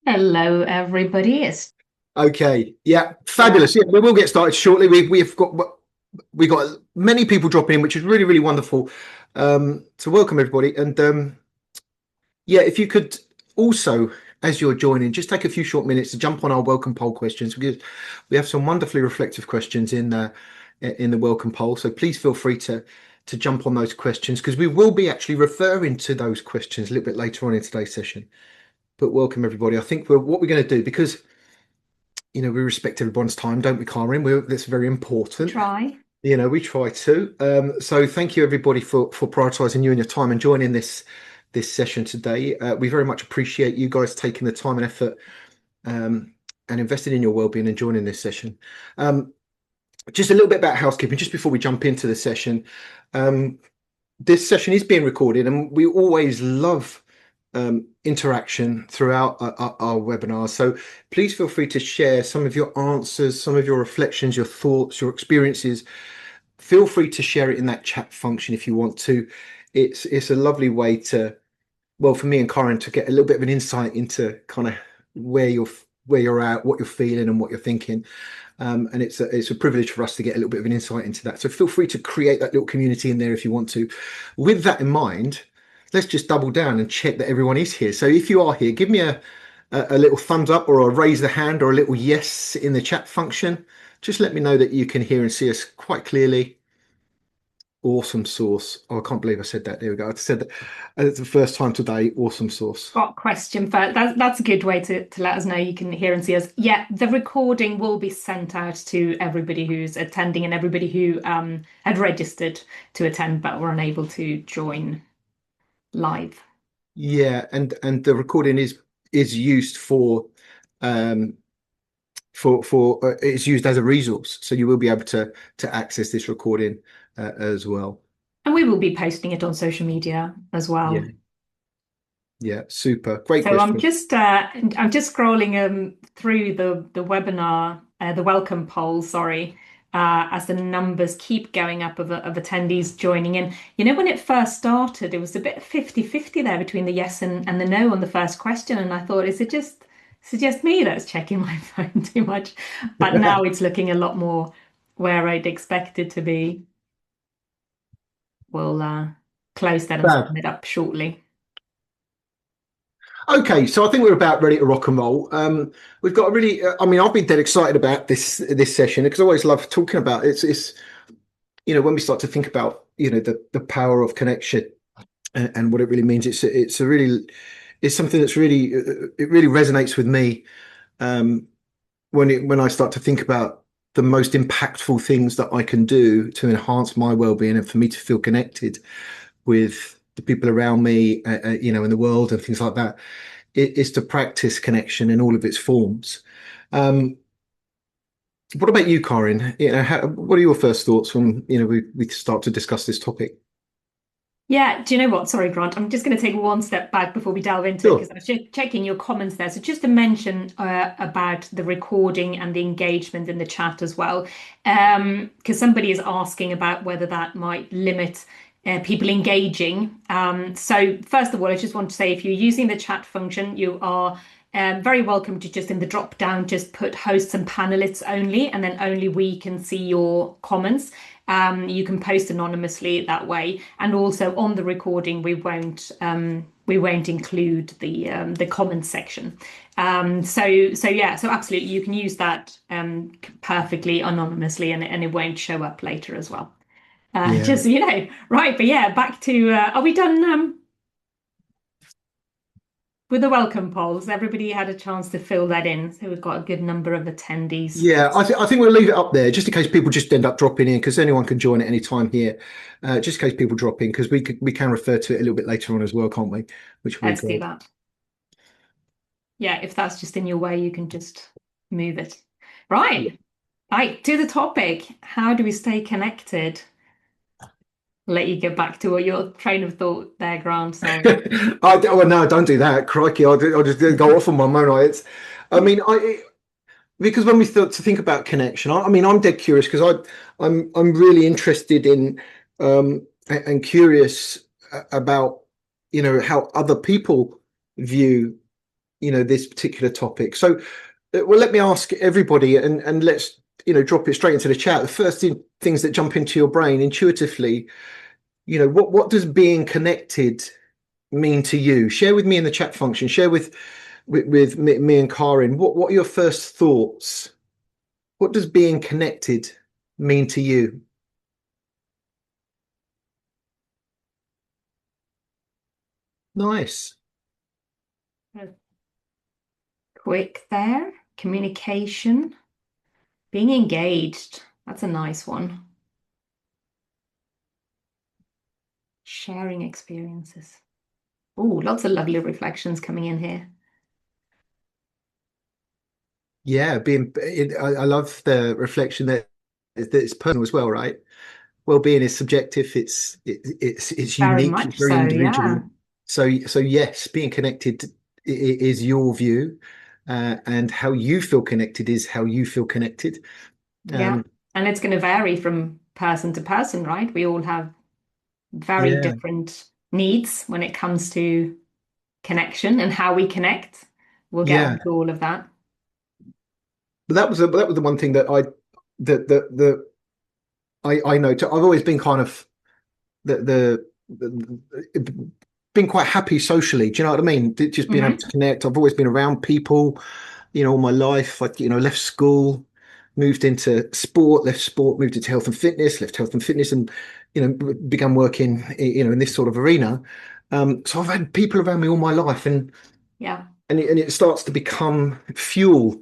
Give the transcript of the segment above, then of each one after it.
Hello, everybody. It's Okay, yeah, fabulous. Yeah, we will get started shortly. We've got many people dropping in, which is really wonderful. So welcome everybody, and yeah, if you could also, as you're joining, just take a few short minutes to jump on our welcome poll questions because we have some wonderfully reflective questions in the welcome poll. So please feel free to jump on those questions because we will be actually referring to those questions a little bit later on in today's session. But welcome everybody. I think what we're going to do because we respect everyone's time, don't we, Carin? That's very important. try. We try to. So thank you everybody for prioritizing you and your time and joining this session today. We very much appreciate you guys taking the time and effort and investing in your well-being and joining this session. Just a little bit about housekeeping, just before we jump into the session. Um, this session is being recorded, and we always love interaction throughout our webinars. So please feel free to share some of your answers, some of your reflections, your thoughts, your experiences. Feel free to share it in that chat function if you want to. It's a lovely way to, well, for me and Carin to get a little bit of an insight into kind of where you're at, what you're feeling, and what you're thinking. And it's a privilege for us to get a little bit of an insight into that. So feel free to create that little community in there if you want to. With that in mind, let's just double down and check that everyone is here. So if you are here, give me a little thumbs up or a raise the hand or a little yes in the chat function. Just let me know that you can hear and see us quite clearly. Awesome sauce. Oh, I can't believe I said that. There we go. I said that it's the first time today. Awesome sauce. Got question first. That's a good way to let us know you can hear and see us. Yeah, the recording will be sent out to everybody who's attending and everybody who had registered to attend but were unable to join live. Yeah, and the recording is used um for it's used as a resource, so you will be able to access this recording as well. And we will be posting it on social media as well. Yeah, yeah, super. Great So I'm question. just scrolling through the webinar, the welcome poll, sorry, as the numbers keep going up of attendees joining in. You know, when it first started, it was a bit 50-50 there between the yes and the no on the first question. And I thought, is it just me that's checking my phone too much? But now it's looking a lot more where I'd expect it to be. We'll close that and Fab. sum it up shortly. Okay, so I think we're about ready to rock and roll. We've got a really, I mean, I've been dead excited about this session because I always love talking about it. It's when we start to think about the power of connection and what it really means. It's something that's really it really resonates with me when I start to think about the most impactful things that I can do to enhance my well-being and for me to feel connected with the people around me, in the world and things like that. It is to practice connection in all of its forms. Um, what about you, Carin? What are your first thoughts when we start to discuss this topic? Yeah, do you know what? Sorry, Grant. I'm just going to take one step back before we delve into it Sure. because I was just checking your comments there. So just to mention about the recording and the engagement in the chat as well, because somebody is asking about whether that might limit people engaging. So first of all, I just want to say if you're using the chat function, you are very welcome to just in the drop down, just put hosts and panelists only, and then only we can see your comments. You can post anonymously that way, and also on the recording we won't include the comments section. So yeah, so absolutely you can use that perfectly anonymously, and it won't show up later as well. Yeah. Just right. But yeah, back to are we done with the welcome polls? Everybody had a chance to fill that in, so we've got a good number of attendees. Yeah, I think we'll leave it up there just in case people just end up dropping in because anyone can join at any time here. Just in case people drop in because we can refer to it a little bit later on as well, can't we? Which will be Let's do great. that. Yeah, if that's just in your way, you can just move it. Yeah. Right. Right, to the topic. How do we stay connected? Let you get back to what your train of thought there, Grant. Sorry. Oh no, don't do that. Crikey, I'll just go off on my moan. I mean, because when we start to think about connection, I mean, I'm dead curious because I'm really interested in and curious about how other people view this particular topic. So, well, let me ask everybody, and let's drop it straight into the chat. The first things that jump into your brain intuitively, what does being connected mean to you? Share with me in the chat function. Share with me and Carin. What are your first thoughts? What does being connected mean to you? Nice. Quick there. Communication. Being engaged. That's a nice one. Sharing experiences. Oh, lots of lovely reflections coming in here. Yeah, I love the reflection that it's personal as well, right? Well-being is subjective. It's Very unique. It's much very so, individual. yeah. So yes, being connected is your view, and how you feel connected is how you feel connected. Yeah. Um, And it's going to vary from person to person, right? We all have very yeah, different needs when it comes to connection and how we connect. We'll get yeah. onto all of that. But that was the one thing that I know. I've always been kind of the been quite happy socially. Do you know what I mean? Just being able to Hmm. connect. I've always been around people, all my life. Left school, moved into sport, moved into health and fitness, left health and fitness, and began working, in this sort of arena. So I've had people around me all my life, and Yeah. it starts to become fuel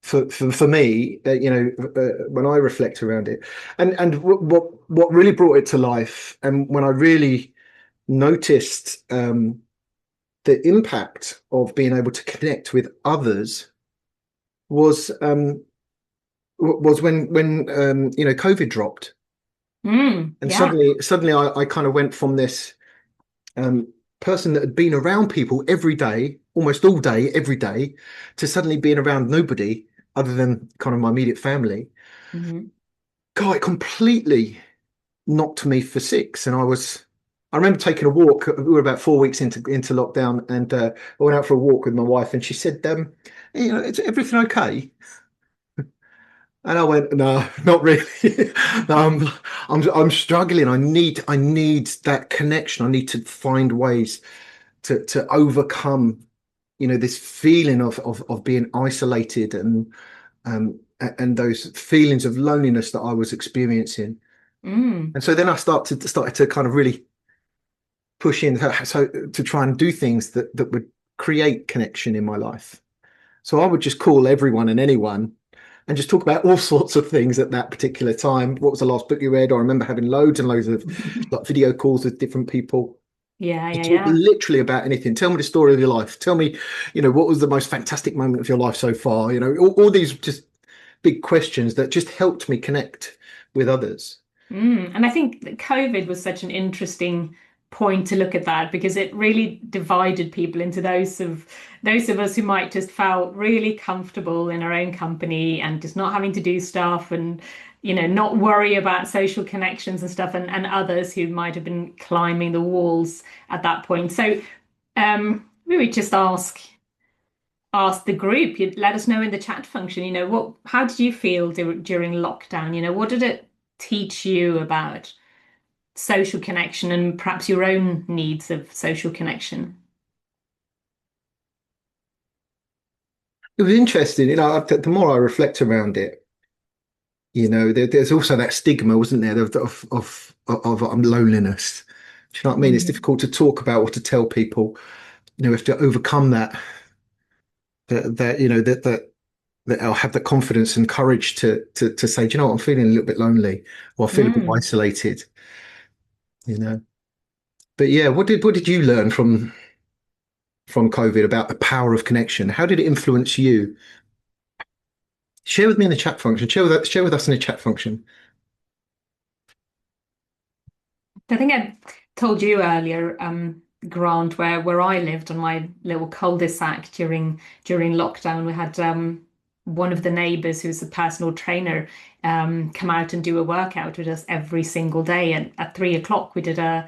for me, when I reflect around it, and what really brought it to life, and when I really noticed the impact of being able to connect with others was when COVID dropped, and Yeah. suddenly I kind of went from this um, person that had been around people every day, almost all day, every day, to suddenly being around nobody other than kind of my immediate family. Hmm. God, it completely knocked me for six. And I remember taking a walk. We were about 4 weeks into lockdown, and I went out for a walk with my wife, and she said, "Is everything okay?" And I went, "No, not really. No, I'm struggling. I need that connection. I need to find ways to overcome, this feeling of being isolated, and those feelings of loneliness that I was experiencing." Mm. And so then I started to kind of really push in, so to try and do things that would create connection in my life. So I would just call everyone and anyone and just talk about all sorts of things at that particular time. What was the last book you read? I remember having loads and loads of like video calls with different people. Yeah, You yeah, talk yeah. literally about anything. Tell me the story of your life. Tell me, what was the most fantastic moment of your life so far? All these just big questions that just helped me connect with others. And I think that COVID was such an interesting point to look at that because it really divided people into those of us who might just felt really comfortable in our own company and just not having to do stuff and not worry about social connections and stuff, and others who might have been climbing the walls at that point. So we would just ask the group. You'd let us know in the chat function, how did you feel during lockdown? What did it teach you about social connection and perhaps your own needs of social connection? It was interesting, the more I reflect around it, there's also that stigma, wasn't there, of loneliness. Do you know what I mean? It's Mm. difficult to talk about or to tell people. We have to overcome that I'll have the confidence and courage to say, "Do you know what, I'm feeling a little bit lonely, or I feel a bit Mm. isolated, you know. But yeah, what did you learn from COVID about the power of connection? How did it influence you? Share with me in the chat function. Share with us in the chat function. I think I told you earlier, Grant, where I lived on my little cul-de-sac during lockdown, we had one of the neighbours who's a personal trainer come out and do a workout with us every single day. And at 3 o'clock, we did I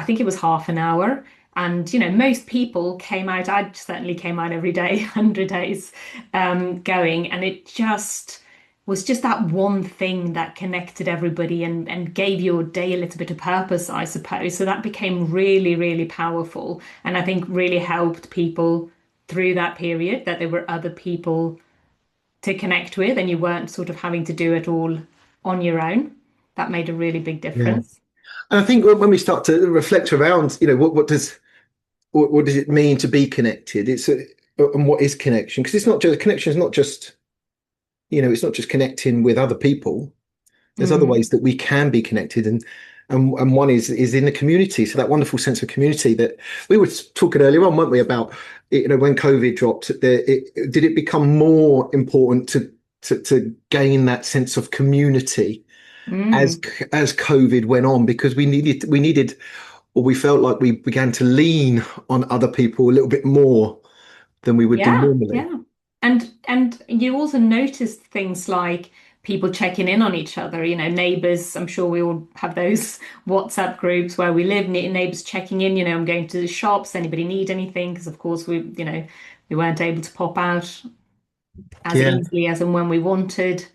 think it was half an hour. And, most people came out, I certainly came out every day, 100 days going. And it just was just that one thing that connected everybody and gave your day a little bit of purpose, I suppose. So that became really, really powerful. And I think really helped people through that period, that there were other people to connect with and you weren't sort of having to do it all on your own. That made a really big Yeah. difference. And I think when we start to reflect around, what does it mean to be connected? And what is connection? Because it's not just connection is not just, it's not just connecting with other people. There's other Mm. ways that we can be connected, and one is in the community. So that wonderful sense of community that we were talking earlier on, weren't we, about when COVID dropped, did it become more important to gain that sense of community as Mm. as COVID went on, because we needed or we felt like we began to lean on other people a little bit more than we would do Yeah, normally. yeah. And you also noticed things like people checking in on each other, neighbors. I'm sure we all have those WhatsApp groups where we live, neighbors checking in, I'm going to the shops, anybody need anything? Because of course we weren't able to pop out as Yeah. easily as and when we wanted.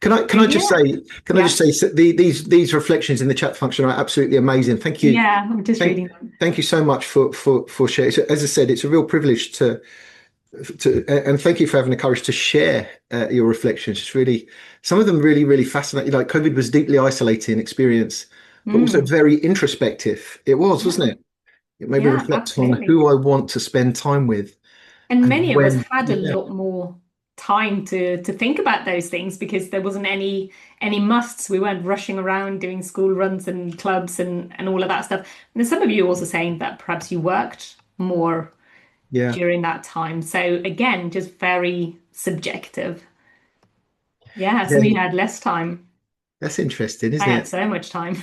Can I So can I just yeah, say can I yeah, just say so these reflections in the chat function are absolutely amazing. Thank you. yeah. I'm just Thank reading them. thank you so much for sharing. So, as I said, it's a real privilege and thank you for having the courage to share your reflections. It's really some of them really fascinating. Like COVID was a deeply isolating experience, but also Mm, very introspective. It was, yeah, wasn't it? It made me yeah, reflect on absolutely. who I want to spend time with And and many of us when. had a Yeah, lot more time to think about those things because there wasn't any musts. We weren't rushing around doing school runs and clubs and all of that stuff. And then some of you also saying that perhaps you worked more yeah, during that time. So again, just very subjective. Yeah, some of you yeah. had less time. That's interesting, I isn't had it? so much time.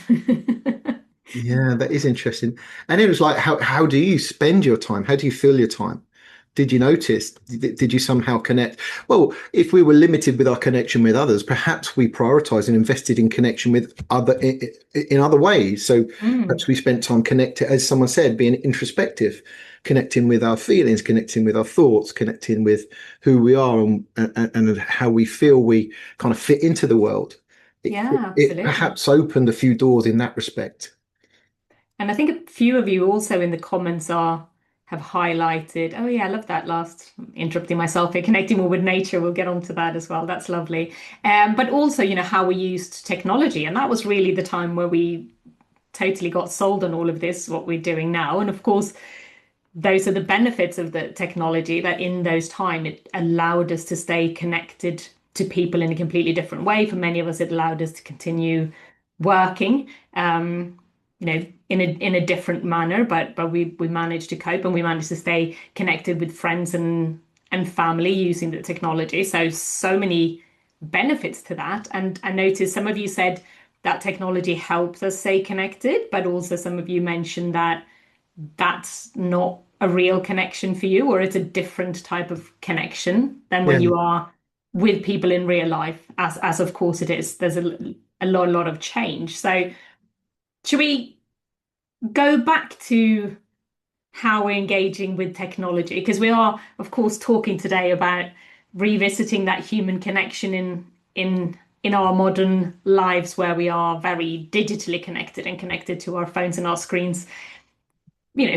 Yeah, that is interesting. And it was like, how do you spend your time? How do you fill your time? Did you notice? Did you somehow connect? Well, if we were limited with our connection with others, perhaps we prioritized and invested in connection with in other ways. So Mm, perhaps we spent time connected, as someone said, being introspective, connecting with our feelings, connecting with our thoughts, connecting with who we are and how we feel we kind of fit into the world. yeah, It absolutely. perhaps opened a few doors in that respect. And I think a few of you also in the comments are have highlighted, oh yeah, I love that last interrupting myself here, connecting more with nature. We'll get onto that as well. That's lovely. But also, how we used technology. And that was really the time where we totally got sold on all of this, what we're doing now. And of course, those are the benefits of the technology that in those time it allowed us to stay connected to people in a completely different way. For many of us, it allowed us to continue working, in a different manner, but we managed to cope and we managed to stay connected with friends and family using the technology. So many benefits to that. And I noticed some of you said that technology helps us stay connected, but also some of you mentioned that that's not a real connection for you, or it's a different type of connection than Yeah. when you are with people in real life, as of course it is. There's a lot of change. So should we go back to how we're engaging with technology? Because we are, of course, talking today about revisiting that human connection in our modern lives where we are very digitally connected and connected to our phones and our screens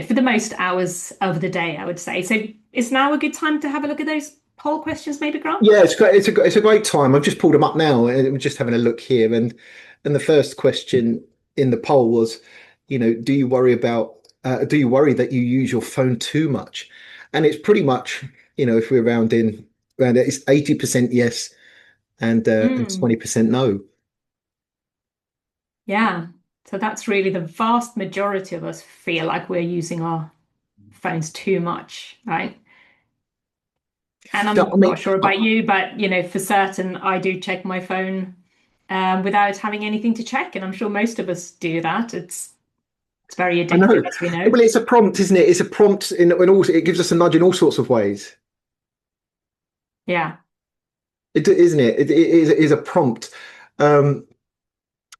for the most hours of the day, I would say. So is now a good time to have a look at those poll questions, maybe, Grant? Yeah, it's great. It's a great time. I've just pulled them up now, and I'm just having a look here. And the first question in the poll was, do you worry that you use your phone too much? And it's pretty much, if we're around it, it's 80% yes and Mm, 20% no. yeah. So that's really the vast majority of us feel like we're using our phones too much, right? And So I'm I not mean, sure about you, but for certain, I do check my phone without having anything to check, and I'm sure most of us do that. It's very I know. addictive, as we know. Well, it's a prompt, isn't it? It's a prompt in all. It gives us a nudge in all sorts of ways. Yeah. It isn't it? It is a prompt. Um,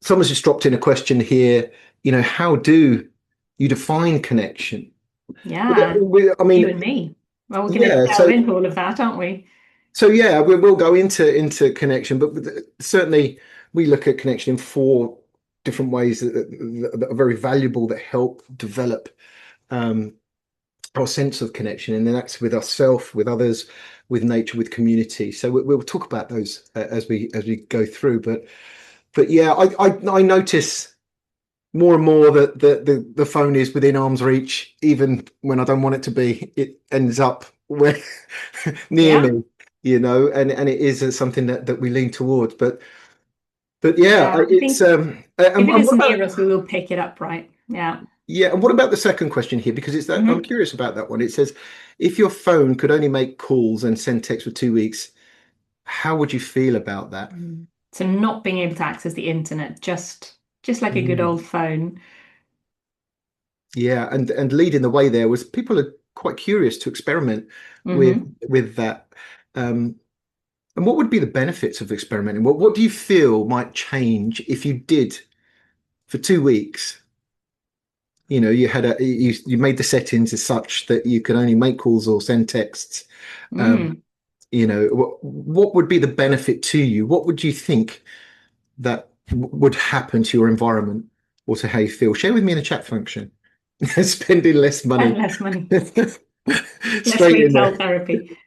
Someone's just dropped in a question here. How do you define connection. Yeah, I you mean, and me. Well, we're going to yeah. delve into all of that, aren't we? So yeah, we'll go into connection, but certainly we look at connection in four different ways that are very valuable that help develop um, our sense of connection, and then that's with ourselves, with others, with nature, with community. So we'll talk about those as we go through. But yeah, I notice more and more that the phone is within arm's reach, even when I don't want it to be. It ends up where near Yeah, me, and it is something that we lean towards. But yeah, yeah. I it's think if it and is what about near us, we will pick it up, right? Yeah. yeah, and what about the second question here? Because it's that I'm Hmm. curious about that one. It says, if your phone could only make calls and send text for 2 weeks, how would you feel about that? So not being able to access the internet, just like a good Mm. old phone. Yeah, and leading the way there was people are quite curious to experiment with Hmm. with that. Um, and what would be the benefits of experimenting? What do you feel might change if you did for 2 weeks? You had you made the settings as such that you could only make calls or send texts. Um, Mm. what would be the benefit to you? What would you think that would happen to your environment or to how you feel? Share with me in the chat function. Spending less money. Less money, less Straight in retail there. therapy.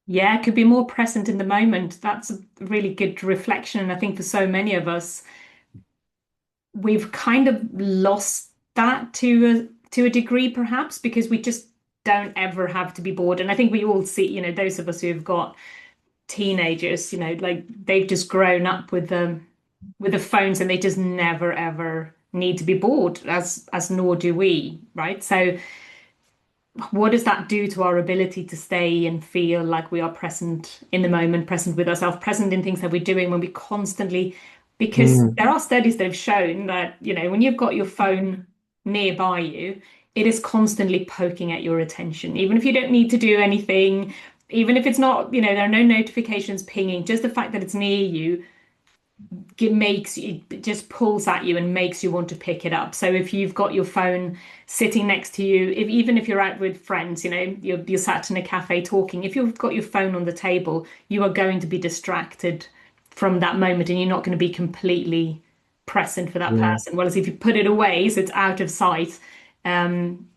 Yeah, could be more present in the moment. That's a really good reflection. And I think for so many of us, we've kind of lost that to a degree, perhaps, because we just don't ever have to be bored. And I think we all see, those of us who've got teenagers, like they've just grown up with the phones and they just never ever need to be bored, as nor do we, right? So what does that do to our ability to stay and feel like we are present in the moment, present with ourselves, present in things that we're doing when we constantly, because Mm, there are studies that have shown that, when you've got your phone nearby you, it is constantly poking at your attention, even if you don't need to do anything, even if it's not, there are no notifications pinging, just the fact that it's near you it just pulls at you and makes you want to pick it up. So if you've got your phone sitting next to you, even if you're out with friends, you're sat in a cafe talking, if you've got your phone on the table, you are going to be distracted from that moment and you're not going to be completely present for that yeah. person. Whereas if you put it away so it's out of sight, um,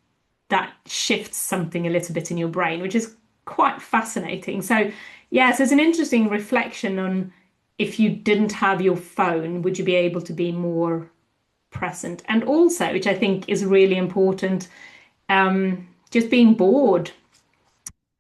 that shifts something a little bit in your brain, which is quite fascinating. So, yes, it's an interesting reflection on if you didn't have your phone, would you be able to be more present? And also, which I think is really important, just being bored.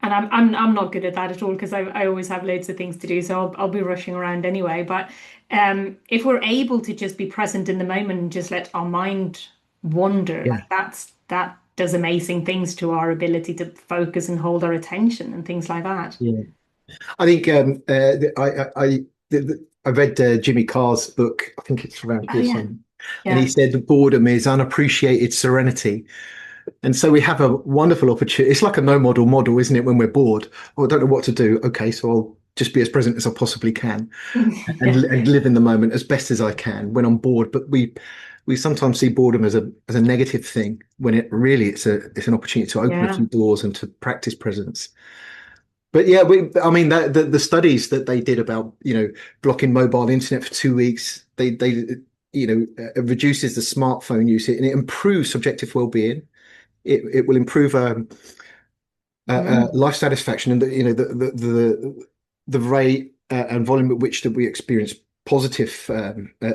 And I'm not good at that at all because I always have loads of things to do, so I'll be rushing around anyway. But if we're able to just be present in the moment and just let our mind wander, Yeah. like that does amazing things to our ability to focus and hold our attention and things like that. Yeah. I think I read Jimmy Carr's book. I think it's around Oh here yeah, somewhere, and he yeah, said boredom is unappreciated serenity. And so we have a wonderful opportunity. It's like a no model, isn't it? When we're bored, oh, I don't know what to do. Okay, so I'll just be as present as I possibly can yeah, and live in the moment as best as I can when I'm bored. But we sometimes see boredom as a negative thing when it really it's an opportunity to open a yeah. few doors and to practice presence. But yeah, I mean that the studies that they did about blocking mobile internet for 2 weeks, they reduces the smartphone use and it improves subjective well-being. It will improve Mm, life satisfaction and the rate and volume at which that we experience positive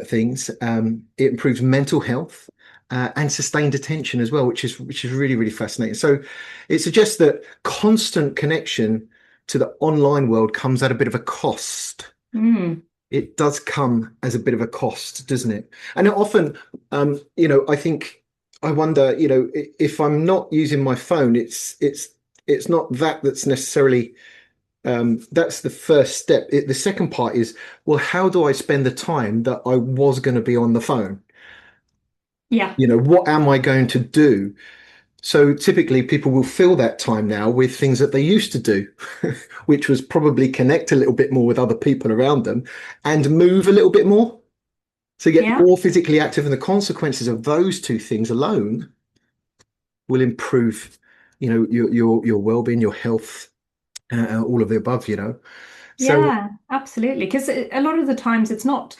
things. It improves mental health and sustained attention as well, which is really really fascinating. So it suggests that constant connection to the online world comes at a bit of a cost. mm, It does come as a bit of a cost, doesn't it? And often, I think I wonder, if I'm not using my phone, it's not that's necessarily that's the first step. The second part is, well, how do I spend the time that I was going to be on the phone? yeah. What am I going to do? So typically people will fill that time now with things that they used to do, which was probably connect a little bit more with other people around them and move a little bit more. So get Yeah. more physically active, and the consequences of those two things alone will improve, your well-being, your health, all of the above, So Yeah, absolutely. Because a lot of the times it's not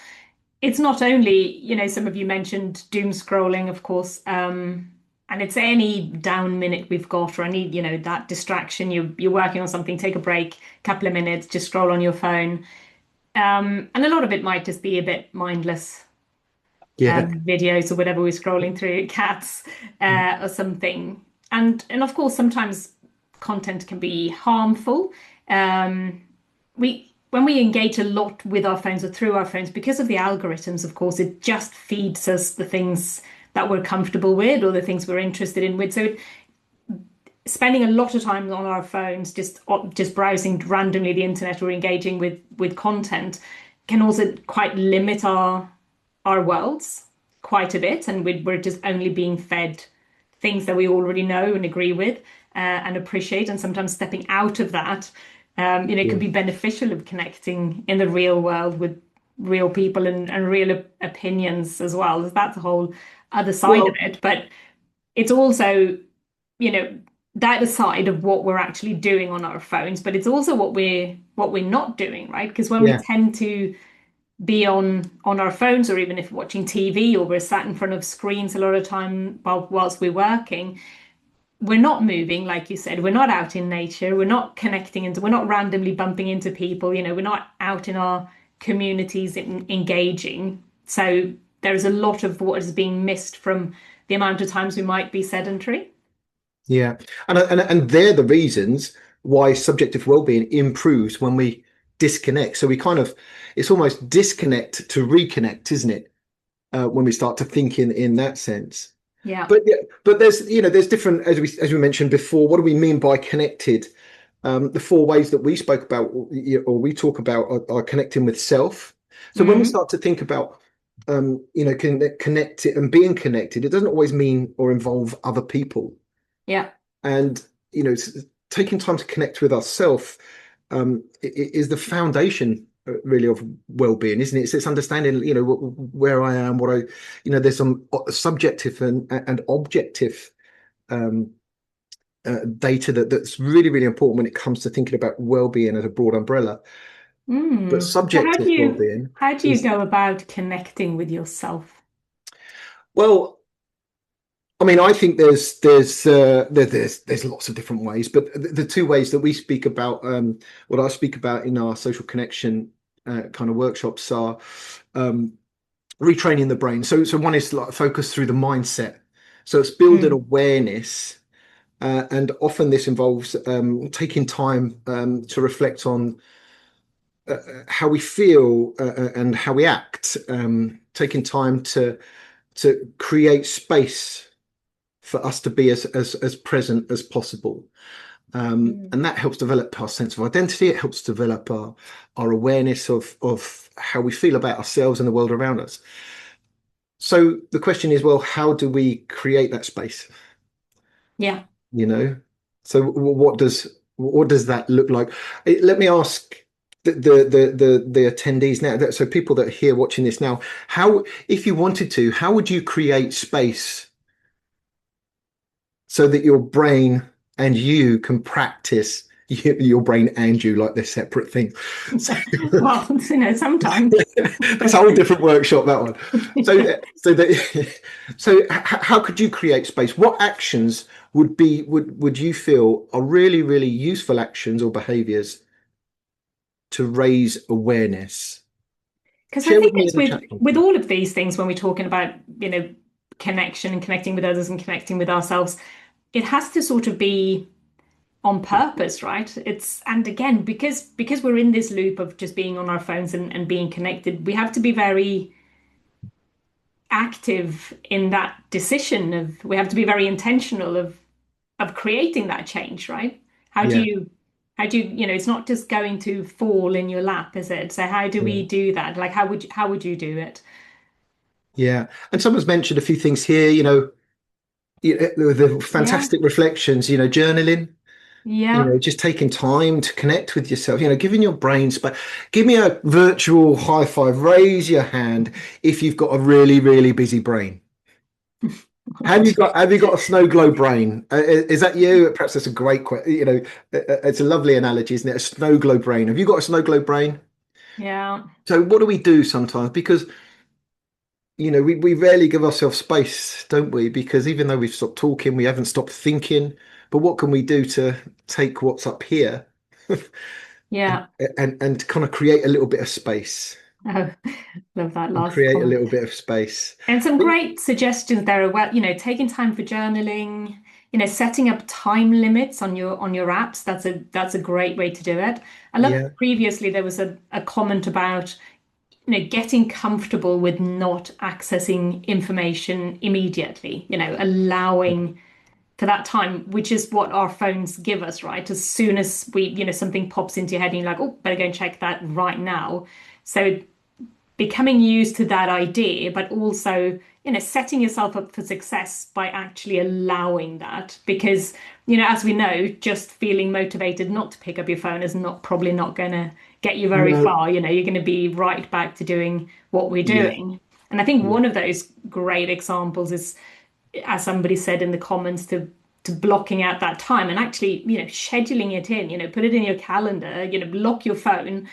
only, some of you mentioned doom scrolling, of course, and it's any down minute we've got or any, that distraction. You're working on something, take a break, couple of minutes, just scroll on your phone. And a lot of it might just be a bit mindless yeah, videos or whatever we're scrolling through, cats or something. And of course, sometimes content can be harmful. We when we engage a lot with our phones or through our phones, because of the algorithms, of course, it just feeds us the things that we're comfortable with or the things we're interested in with. So spending a lot of time on our phones, just browsing randomly the internet or engaging with content, can also quite limit our worlds quite a bit, and we're just only being fed things that we already know and agree with and appreciate. And sometimes stepping out of that, yeah, can be beneficial of connecting in the real world with real people and real opinions as well. That's a whole other side of well, it. But it's also, you know, that aside of what we're actually doing on our phones, but it's also what we're not doing, right? Because when we yeah, tend to be on our phones, or even if watching TV or we're sat in front of screens a lot of time whilst we're working, we're not moving, like you said, we're not out in nature, we're not connecting, and we're not randomly bumping into people, we're not out in our communities engaging. So there's a lot of what is being missed from the amount of times we might be sedentary. yeah, and they're the reasons why subjective well-being improves when we disconnect. So we kind of, it's almost disconnect to reconnect, isn't it? When we start to think in that sense. Yeah. But yeah, but there's different, as we mentioned before. What do we mean by connected? The four ways that we spoke about, or we talk about, are connecting with self. So when we Mm. start to think about, connected and being connected, it doesn't always mean or involve other people. Yeah. And taking time to connect with ourself, is the foundation, really, of well-being, isn't it? It's understanding, where I am, what I, there's some subjective and objective um, data that's really, really important when it comes to thinking about well-being as a broad umbrella. But So how subjective do you well-being how do you is, go about connecting with yourself? well, I mean, I think there's lots of different ways, but the two ways that we speak about, what I speak about in our social connection kind of workshops, are um, retraining the brain. So one is like focus through the mindset. So it's building Mm. awareness, and often this involves taking time to reflect on how we feel, and how we act, taking time to create space for us to be as present as possible. Mm. And that helps develop our sense of identity. It helps develop our awareness of how we feel about ourselves and the world around us. So the question is, well, how do we create that space? Yeah. You know, so what does that look like? Let me ask the attendees now. So people that are here watching this now, how, if you wanted to, how would you create space so that your brain and you can practice, your brain and you, like they're separate things? So, Well, sometimes. that's a whole different workshop, that one. So how could you create space? What actions would you feel are really, really useful actions or behaviors to raise awareness? Because I Share with think me in it's the with chat with function. all of these things when we're talking about, connection and connecting with others and connecting with ourselves, it has to sort of be on purpose, right? And again, because we're in this loop of just being on our phones and being connected, we have to be very active in that decision of we have to be very intentional of creating that change, right? How do Yeah, you it's not just going to fall in your lap, is it? So how do yeah, we do that? Like how would you do it? yeah. And someone's mentioned a few things here. The Yeah. fantastic reflections. Journaling. Yeah. Just taking time to connect with yourself, giving your brain space. Give me a virtual high five. Raise your hand if you've got a really, really busy brain. I do. Have you got a snow globe brain? Is that you? Perhaps that's a great question. It's a lovely analogy, isn't it? A snow globe brain. Have you got a snow globe brain? Yeah. So what do we do sometimes? Because we rarely give ourselves space, don't we? Because even though we've stopped talking, we haven't stopped thinking. But what can we do to take what's up here and Yeah. and kind of create a little bit of space Oh, love that and last create a comment. little bit of space? And some great suggestions there as well, taking time for journaling, setting up time limits on your apps. That's a great way to do it. I love Yeah, previously there was a comment about, getting comfortable with not accessing information immediately, allowing for that time, which is what our phones give us, right? As soon as something pops into your head and you're like, oh, better go and check that right now. So becoming used to that idea, but also, setting yourself up for success by actually allowing that. Because, as we know, just feeling motivated not to pick up your phone is probably not going to get you very no, far. You're going to be right back to doing what we're yeah, doing. And I think yeah, one of those great examples is, as somebody said in the comments, to blocking out that time and actually, scheduling it in, put it in your calendar, lock your phone,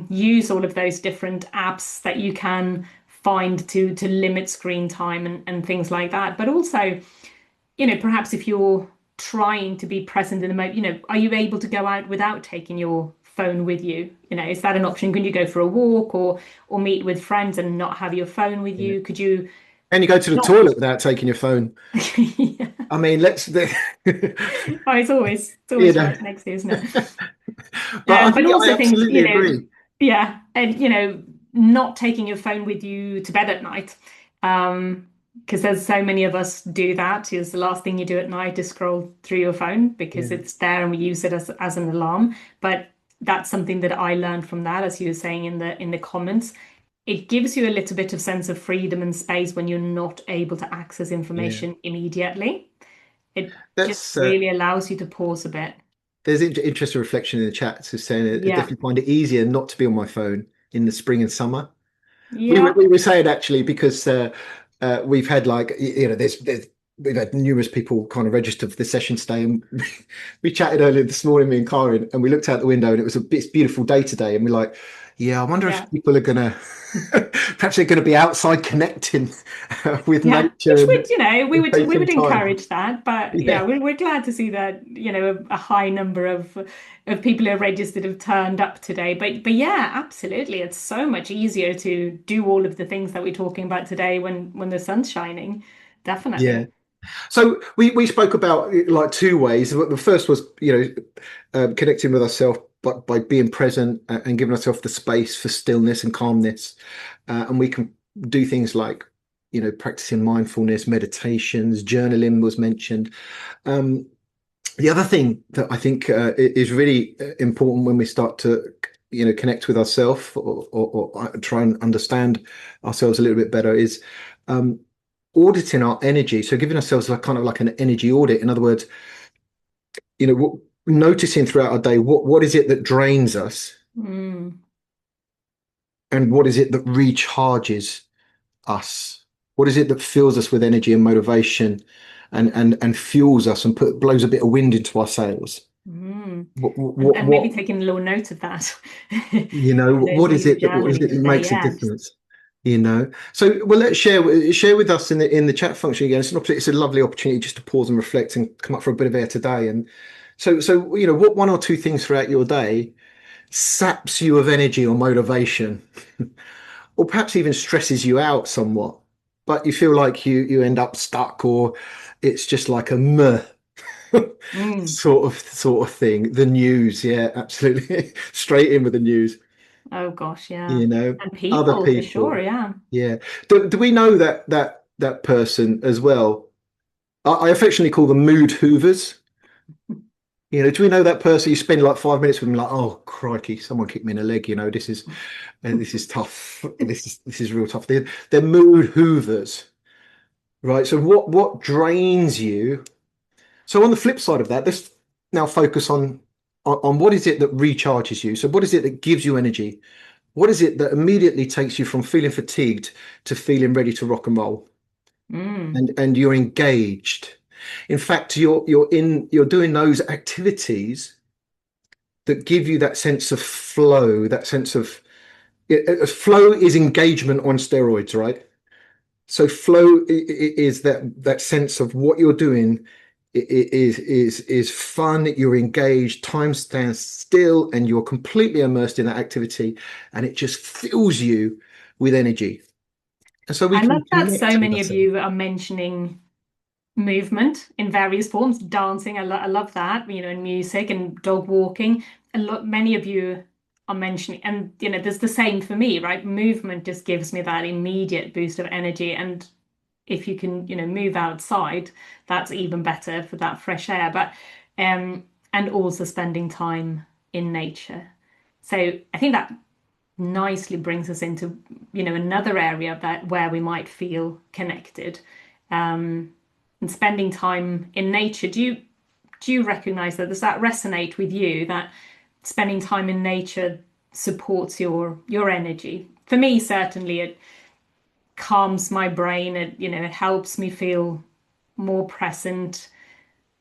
use all of those different apps that you can find to limit screen time and things like that. But also, perhaps if you're trying to be present in the moment, are you able to go out without taking your phone with you? Is that an option? Can you go for a walk or meet with friends and not have your phone with yeah. you? Could you And you go to the not? toilet without taking your phone. Yeah. I mean, let's, Oh, it's you always know, right next to you, isn't it? but I But think I also things, absolutely agree. yeah, and not taking your phone with you to bed at night. Because there's so many of us do that. Is the last thing you do at night is scroll through your phone because Yeah, it's there and we use it as an alarm. But that's something that I learned from that, as you were saying in the comments. It gives you a little bit of sense of freedom and space when you're not able to access yeah. information immediately. It just That's really allows you to pause a bit. There's interesting reflection in the chat so saying I Yeah. definitely find it easier not to be on my phone in the spring and summer. Yeah. We were saying actually because we've had like there's we've had numerous people kind of registered for the session today, and we chatted earlier this morning, me and Carin, and we looked out the window and it was it's beautiful day today, and we're like, yeah, I wonder Yeah. if people are gonna perhaps they're gonna be outside connecting with Yeah. nature Which would, and we taking would time. encourage that. But yeah, Yeah, we're glad to see that, a high number of people who are registered have turned up today. But yeah, absolutely. It's so much easier to do all of the things that we're talking about today when the sun's shining. yeah. Definitely. So we spoke about like two ways. The first was connecting with ourselves, but by being present and giving ourselves the space for stillness and calmness, and we can do things like practicing mindfulness, meditations, journaling was mentioned. Um, the other thing that I think is really important when we start to connect with ourselves or try and understand ourselves a little bit better is um, auditing our energy. So giving ourselves like kind of like an energy audit. In other words, noticing throughout our day what is it that drains us Mm, and what is it that recharges us. What is it that fills us with energy and motivation and fuels us and blows a bit of wind into our sails? mm. And maybe What taking a little note of that. Those what is days of it that journaling today. makes a Yeah. difference? So well, let's share with us in the chat function again. It's a lovely opportunity just to pause and reflect and come up for a bit of air today. And so what one or two things throughout your day saps you of energy or motivation, or perhaps even stresses you out somewhat, but you feel like you end up stuck, or it's just like a meh Mm. sort of thing. The news, yeah, absolutely. Straight in with the news, Oh gosh, yeah. you know, And other people for sure, people. yeah. Yeah. Do we know that person as well? I affectionately call them mood hoovers. Do we know that person? You spend like 5 minutes with them, like, oh crikey, someone kicked me in the leg. This is tough. This is real tough. They're mood hoovers, right? So what drains you? So on the flip side of that, now focus on what is it that recharges you. So what is it that gives you energy? What is it that immediately takes you from feeling fatigued to feeling ready to rock and roll? Mm. And you're engaged. In fact, you're doing those activities that give you that sense of flow, that sense of flow is engagement on steroids, right? So flow is that sense of what you're doing is fun. You're engaged. Time stands still, and you're completely immersed in that activity, and it just fills you with energy. And so we I love can that so connect with many of ourselves. you are mentioning movement in various forms, dancing. I love that, and music and dog walking. And look, many of you are mentioning, and there's the same for me, right? Movement just gives me that immediate boost of energy. And if you can, move outside, that's even better for that fresh air. But and also spending time in nature. So I think that nicely brings us into, another area that where we might feel connected. And spending time in nature. Do you recognize that? Does that resonate with you that spending time in nature supports your energy? For me, certainly it calms my brain. It helps me feel more present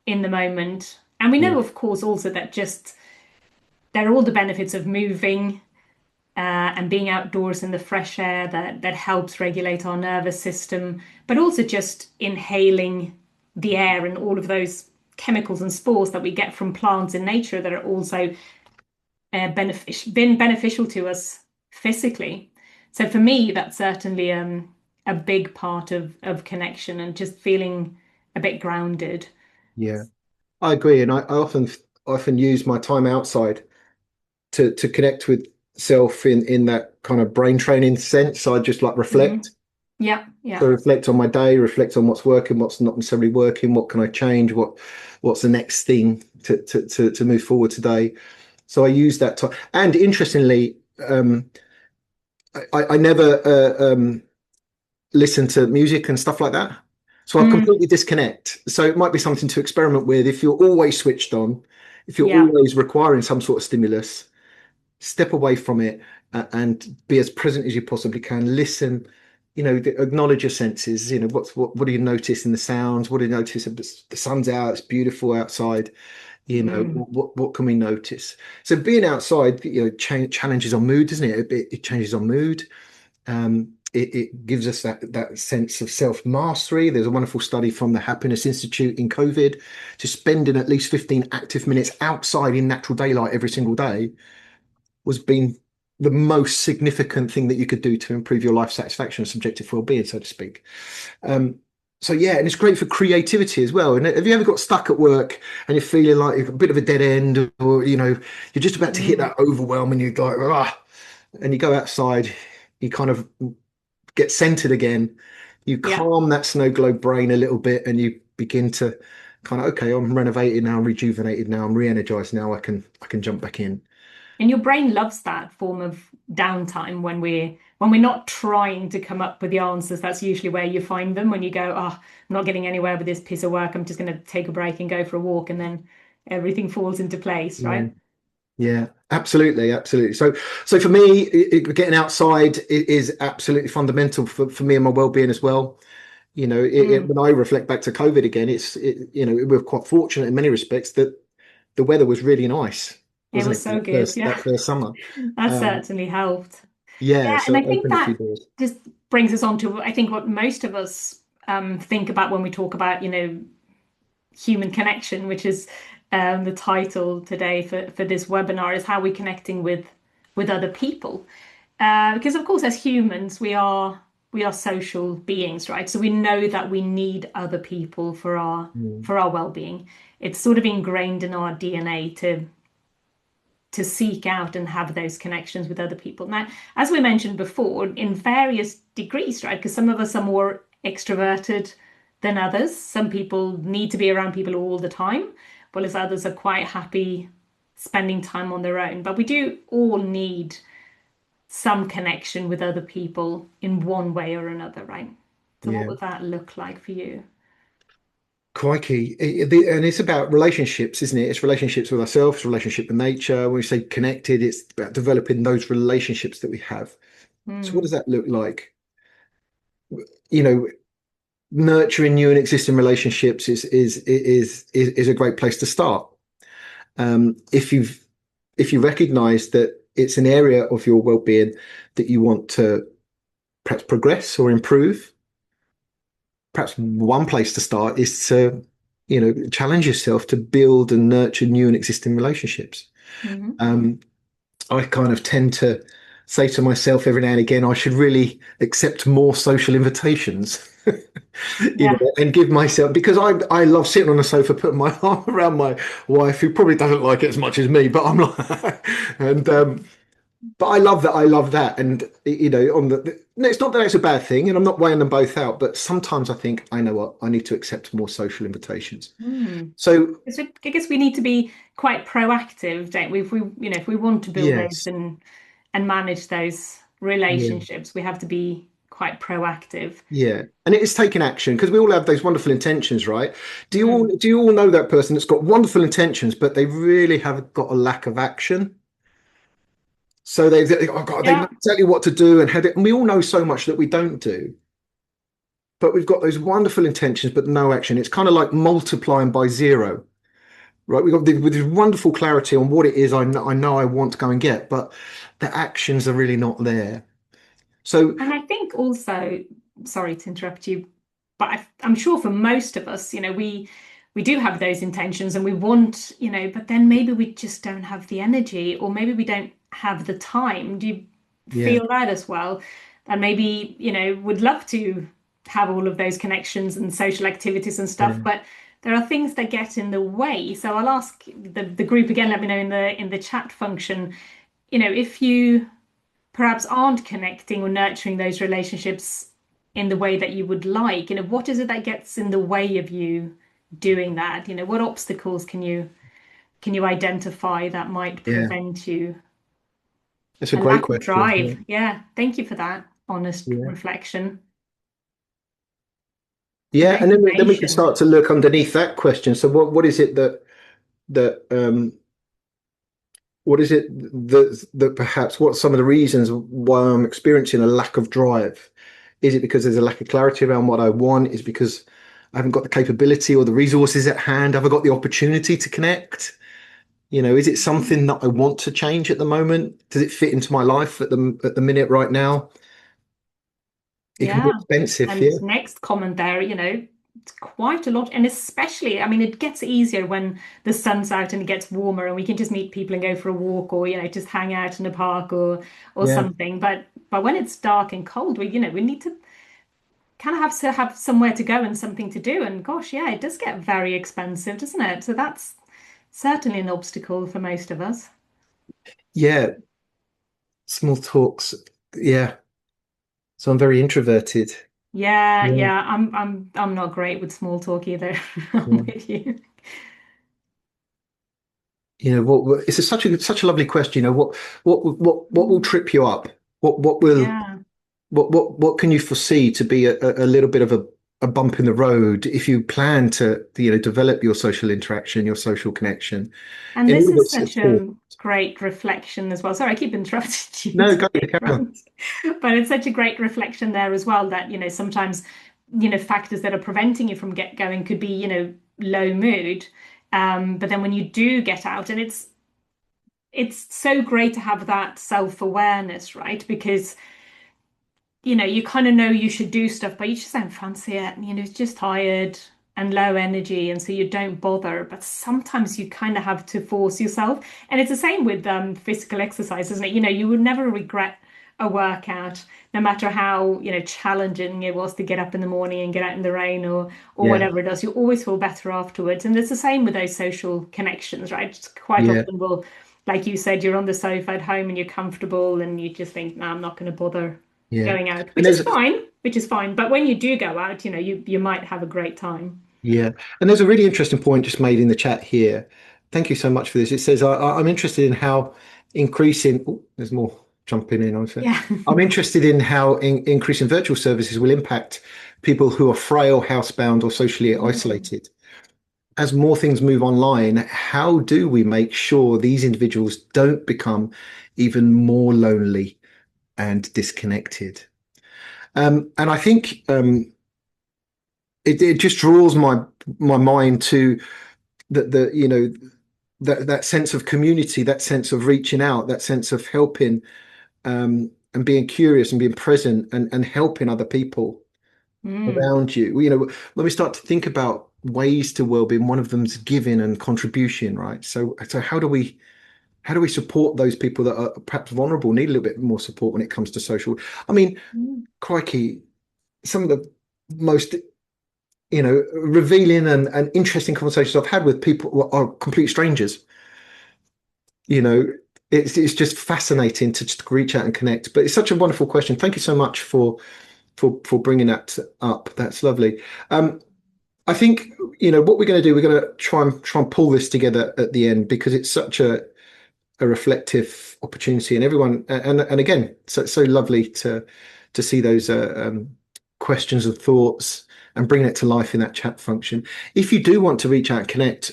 in the moment. And we Yeah, know, of course, also that just there are all the benefits of moving and being outdoors in the fresh air that helps regulate our nervous system, but also just inhaling the air and all of those chemicals and spores that we get from plants in nature that are also been beneficial to us physically. So for me, that's certainly a big part of connection and just feeling a bit grounded. yeah, I agree. And I often use my time outside to connect with self in that kind of brain training sense. So I just like Hmm. reflect. Yeah, So yeah. reflect on my day, reflect on what's working, what's not necessarily working, what can I change, what's the next thing to move forward today. So I use that time. And interestingly, I never listen to music and stuff like that. So I Mm, completely disconnect. So it might be something to experiment with if you're always switched on, if you're yeah. always requiring some sort of stimulus, step away from it and be as present as you possibly can. Listen, acknowledge your senses. What do you notice in the sounds? What do you notice if the sun's out? It's beautiful outside. Mm, What can we notice? So being outside, challenges our mood, doesn't it? It changes our mood. It gives us that sense of self-mastery. There's a wonderful study from the Happiness Institute in COVID to spending at least 15 active minutes outside in natural daylight every single day was being the most significant thing that you could do to improve your life satisfaction and subjective well-being, so to speak. Um, so yeah, and it's great for creativity as well. And have you ever got stuck at work and you're feeling like you're a bit of a dead end, or you're just about to hit mm, that overwhelm, and you're like, ah, and you go outside, you kind of get centered again, you yeah. calm that snow globe brain a little bit, and you begin to kind of, okay, I'm renovated now, I'm rejuvenated now, I'm re-energized now, I can jump back in. And your brain loves that form of downtime when we're not trying to come up with the answers. That's usually where you find them when you go, oh, I'm not getting anywhere with this piece of work. I'm just going to take a break and go for a walk, and then everything falls into place, Yeah. right? Yeah, absolutely, absolutely. So for me, getting outside is absolutely fundamental for me and my well-being as well. Mm. When I reflect back to COVID again, we're quite fortunate in many respects that the weather was really nice, It wasn't was it? so good. That Yeah, first summer. that Um, certainly helped. yeah, Yeah, and so I it think opened a few that doors. just brings us on to, I think, what most of us think about when we talk about, human connection, which is the title today for this webinar, is how we're connecting with other people. Because of course, as humans, we are social beings, right? So we know that we need other people for our Mm, for our well-being. It's sort of ingrained in our DNA to seek out and have those connections with other people. Now, as we mentioned before, in various degrees, right? Because some of us are more extroverted than others. Some people need to be around people all the time, while as others are quite happy spending time on their own. But we do all need some connection with other people in one way or another, right? So what yeah. would that look like for you? Crikey. And it's about relationships, isn't it? It's relationships with ourselves, relationship with nature. When we say connected, it's about developing those relationships that we have. So what does Mm. that look like? You know, nurturing new and existing relationships is a great place to start. If you recognize that it's an area of your well-being that you want to perhaps progress or improve, perhaps one place to start is to, challenge yourself to build and nurture new and existing relationships. Mhm. Um, I kind of tend to say to myself every now and again, I should really accept more social invitations, Yeah. and give myself, because I love sitting on the sofa, putting my arm around my wife, who probably doesn't like it as much as me, but I'm like, and but I love that. I love that. And, on no, it's not that it's a bad thing, and I'm not weighing them both out, but sometimes I think, I know what, I need to accept more social invitations. Mm. So, So I guess we need to be quite proactive, don't we? If we, if we want to build those yes, and manage those yeah, relationships, we have to be quite proactive. yeah. And it is taking action, because we all have those wonderful intentions, right? Mm. Do you all know that person that's got wonderful intentions, but they really have got a lack of action? So oh God, they know Yeah. exactly what to do and and we all know so much that we don't do. But we've got those wonderful intentions, but no action. It's kind of like multiplying by zero, right? We've got with this wonderful clarity on what it is I know I want to go and get, but the actions are really not there. So And I think also, sorry to interrupt you, but I'm sure for most of us, we do have those intentions and we want, but then maybe we just don't have the energy, or maybe we don't have the time. Do you yeah, feel that as well? And maybe, would love to have all of those connections and social activities and stuff, yeah, but there are things that get in the way. So I'll ask the group again, let me know in the chat function, if you perhaps aren't connecting or nurturing those relationships in the way that you would like, what is it that gets in the way of you doing that? What obstacles can you identify that might yeah. prevent you? It's a A great lack of question. Yeah, drive. Yeah, thank you for that honest yeah, reflection. yeah. And then we can Motivation. start to look underneath that question. So what is it that what is it that perhaps what's some of the reasons why I'm experiencing a lack of drive? Is it because there's a lack of clarity around what I want? Is it because I haven't got the capability or the resources at hand? Have I got the opportunity to connect? Is it something that I want to change at the moment? Does it fit into my life at the minute right now? It can be Yeah. expensive, And yeah. next comment there, it's quite a lot. And especially, I mean, it gets easier when the sun's out and it gets warmer and we can just meet people and go for a walk, or, just hang out in a park or Yeah, something. But when it's dark and cold, we need to kind of have somewhere to go and something to do. And gosh, yeah, it does get very expensive, doesn't it? So that's certainly an obstacle for most of us. yeah. Small talks. Yeah. So I'm very introverted. Yeah, Yeah, yeah, I'm not great with small talk either. I'm yeah. with you. It's such a lovely question. What will trip you up? What will Yeah. what can you foresee to be a little bit of a bump in the road if you plan to, develop your social interaction, your social connection And in this all of is its such forms? a great reflection as well. Sorry, I keep interrupting you No, to go the carry on. front. But it's such a great reflection there as well that, sometimes, factors that are preventing you from get going could be, low mood. But then when you do get out, and it's so great to have that self-awareness, right? Because you kind of know you should do stuff, but you just don't fancy it. It's just tired and low energy, and so you don't bother. But sometimes you kind of have to force yourself. And it's the same with physical exercise, isn't it? You would never regret a workout, no matter how, challenging it was to get up in the morning and get out in the rain or Yeah, whatever it does. You always feel better afterwards. And it's the same with those social connections, right? Just quite yeah, often like you said, you're on the sofa at home and you're comfortable and you just think, no, I'm not going to bother yeah. going out, And which is there's fine, which is fine. But when you do go out, you might have a great time. Yeah, and there's a really interesting point just made in the chat here. Thank you so much for this. It says I'm interested in how increasing. Oh, there's more jumping in on it. Yeah. I'm interested in how increasing virtual services will impact people who are frail, housebound, or socially Mm. isolated. as more things move online, how do we make sure these individuals don't become even more lonely and disconnected? And I think it just draws my mind to the that sense of community, that sense of reaching out, that sense of helping, and being curious and being present and helping other people Mm, around you. When we start to think about ways to well-being, one of them's giving and contribution, right? So how do we support those people that are perhaps vulnerable, need a little bit more support when it comes to social? I mean, mm, crikey, some of the most revealing and interesting conversations I've had with people who are complete strangers. You know, it's just fascinating to just reach out and connect. But it's such a wonderful question. Thank you so much for bringing that up. That's lovely. I think what we're going to do. We're going to try and pull this together at the end because it's such a reflective opportunity, and everyone and again, so lovely to see those questions and thoughts and bringing it to life in that chat function. If you do want to reach out and connect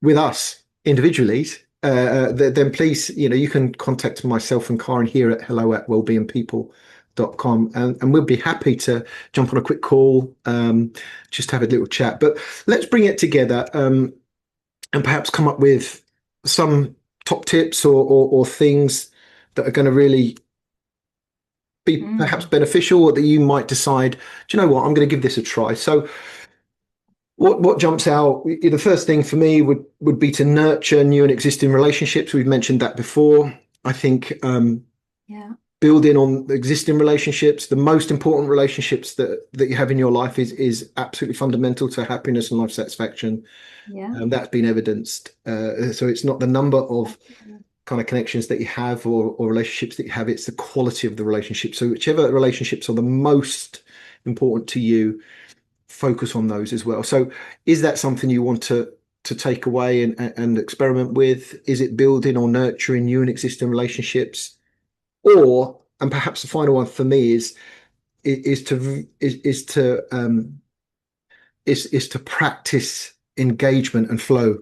with us individually, then please, you can contact myself and Carin here at hello@wellbeingpeople.com, and we'll be happy to jump on a quick call, just have a little chat. But let's bring it together, and perhaps come up with some top tips or things that are going to really be perhaps mm. beneficial, or that you might decide, do you know what, I'm going to give this a try. So what jumps out? The first thing for me would be to nurture new and existing relationships. We've mentioned that before. I think Yeah, building on existing relationships, the most important relationships that you have in your life is absolutely fundamental to happiness and life satisfaction. yeah, That's been evidenced. So it's not the number of definitely. kind of connections that you have or relationships that you have, it's the quality of the relationship. So whichever relationships are the most important to you, focus on those as well. So is that something you want to take away and experiment with? Is it building or nurturing new and existing relationships? Or, and perhaps the final one for me is to practice engagement and flow.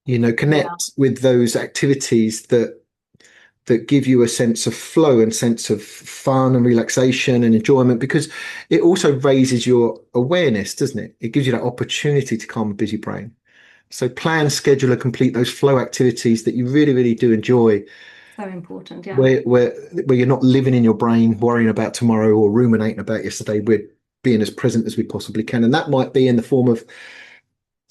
Yeah, Connect with those activities that give you a sense of flow and sense of fun and relaxation and enjoyment, because it also raises your awareness, doesn't it? It gives you that opportunity to calm a busy brain. So plan, schedule, and complete those flow activities that you really, really do enjoy, so important. Yeah. where you're not living in your brain, worrying about tomorrow or ruminating about yesterday. We're being as present as we possibly can. And that might be in the form of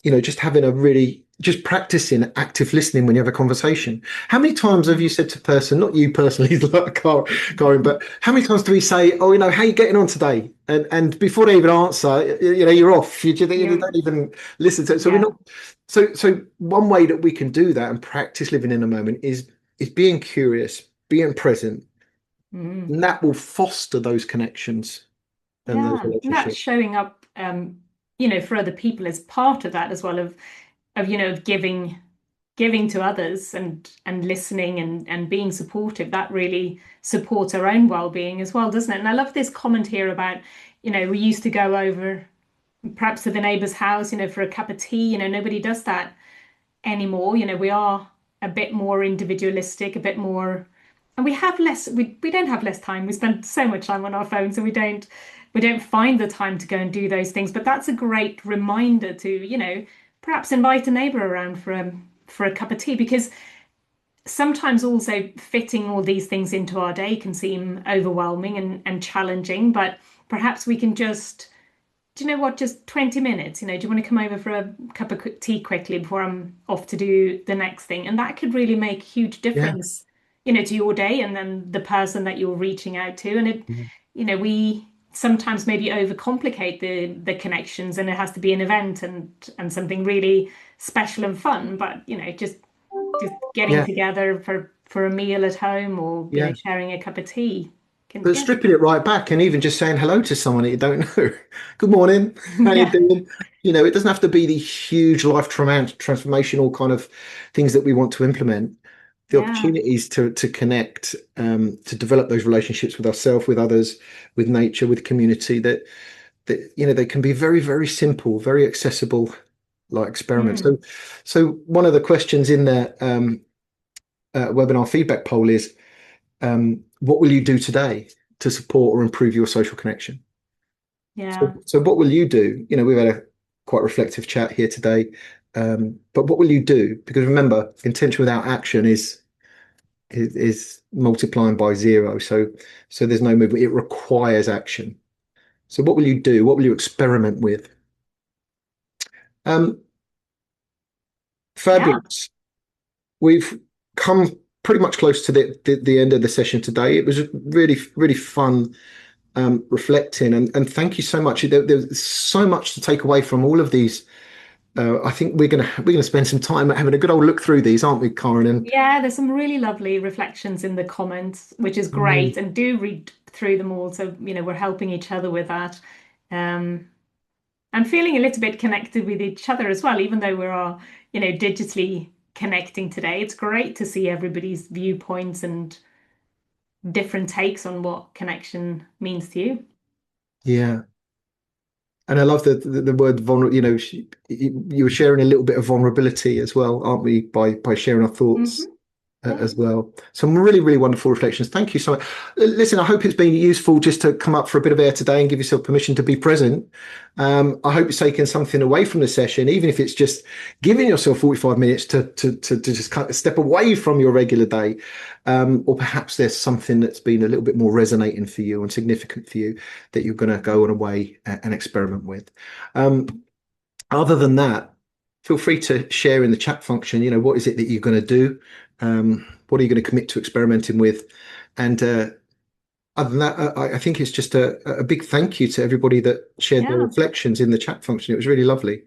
just having just practicing active listening when you have a conversation. How many times have you said to a person, not you personally, like Karin, but how many times do we say, oh, how are you getting on today? And before they even answer, you're off. You You, don't even listen to it. So we're yeah. not. So one way that we can do that and practice living in a moment is being curious, being present, Mm. and that will foster those connections and those Yeah. And that's relationships. showing up, for other people as part of that as well of giving to others and listening and being supportive. That really supports our own well-being as well, doesn't it? And I love this comment here about, we used to go over perhaps to the neighbor's house, for a cup of tea. Nobody does that anymore. We are a bit more individualistic, a bit more, and we don't have less time. We spend so much time on our phones, and we don't find the time to go and do those things. But that's a great reminder to, perhaps invite a neighbor around for a cup of tea, because sometimes also fitting all these things into our day can seem overwhelming and challenging, but perhaps we can just, do you know what, just 20 minutes, do you want to come over for a cup of tea quickly before I'm off to do the next thing? And that could really make a huge Yeah. difference, to your day and then the person that you're reaching out to. And Mhm. we sometimes maybe overcomplicate the connections, and it has to be an event and something really special and fun. But, just getting Yeah. together for a meal at home, or, Yeah. sharing a cup of tea can, But yeah. stripping it right back and even just saying hello to someone that you don't know. Good morning. How you Yeah. doing? It doesn't have to be these huge life transformational kind of things that we want to implement. The Yeah. opportunities to connect, to develop those relationships with ourselves, with others, with nature, with community, that they can be very, very simple, very accessible, like experiments. Mm. So one of the questions in the webinar feedback poll is, what will you do today to support or improve your social connection? Yeah. So what will you do? We've had a quite reflective chat here today, but what will you do? Because remember, intention without action is multiplying by zero. So there's no movement. It requires action. So what will you do? What will you experiment with? Um, Yeah. Fabulous. We've come pretty much close to the end of the session today. It was really, really fun reflecting, and thank you so much. There's so much to take away from all of these. I think we're gonna spend some time having a good old look through these, aren't we, Carin? And Yeah, there's some really lovely reflections in the comments, which is mm, great. And do read through them all. So, we're helping each other with that. Um, and feeling a little bit connected with each other as well, even though we're all, digitally connecting today. It's great to see everybody's viewpoints and different takes on what connection means to you. yeah, and I love the word vulnerable. You were sharing a little bit of vulnerability as well, aren't we, by sharing our thoughts Hmm. Yeah. as well. Some really, really wonderful reflections. Thank you so much. Listen, I hope it's been useful just to come up for a bit of air today and give yourself permission to be present. I hope it's taken something away from the session, even if it's just giving yourself 45 minutes to just kind of step away from your regular day. Or perhaps there's something that's been a little bit more resonating for you and significant for you that you're going to go on away and experiment with. Other than that, feel free to share in the chat function, what is it that you're going to do? What are you going to commit to experimenting with? And other than that, I think it's just a big thank you to everybody that shared their Yeah. reflections in the chat function. It was really lovely.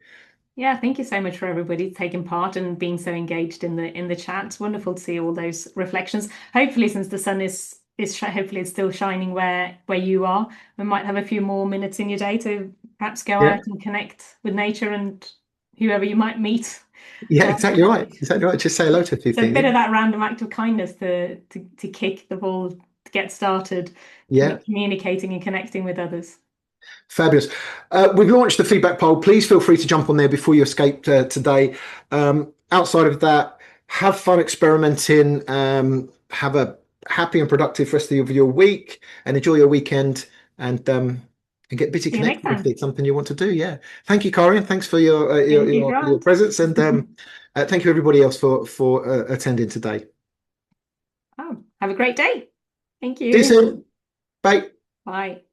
Yeah, thank you so much for everybody taking part and being so engaged in the chat. It's wonderful to see all those reflections. Hopefully, since the sun hopefully it's still shining where you are, we might have a few more minutes in your day to perhaps go Yeah, out and connect with nature and whoever you might meet. yeah, Um, exactly right. Exactly right. Just say hello to a few so a things. bit of that random act of kindness to kick the ball to get started, Yeah. communicating and connecting with others. Fabulous. We've launched the feedback poll. Please feel free to jump on there before you escape today. Outside of that, have fun experimenting. Have a happy and productive rest of your week, and enjoy your weekend. And get busy See you next connecting if time. it's something you want to do. Yeah. Thank you, Karin. Thanks for your Thank you, your Grant. presence, and thank you everybody else for attending today. Oh, have a great day. Thank See you you. soon. Bye. Bye.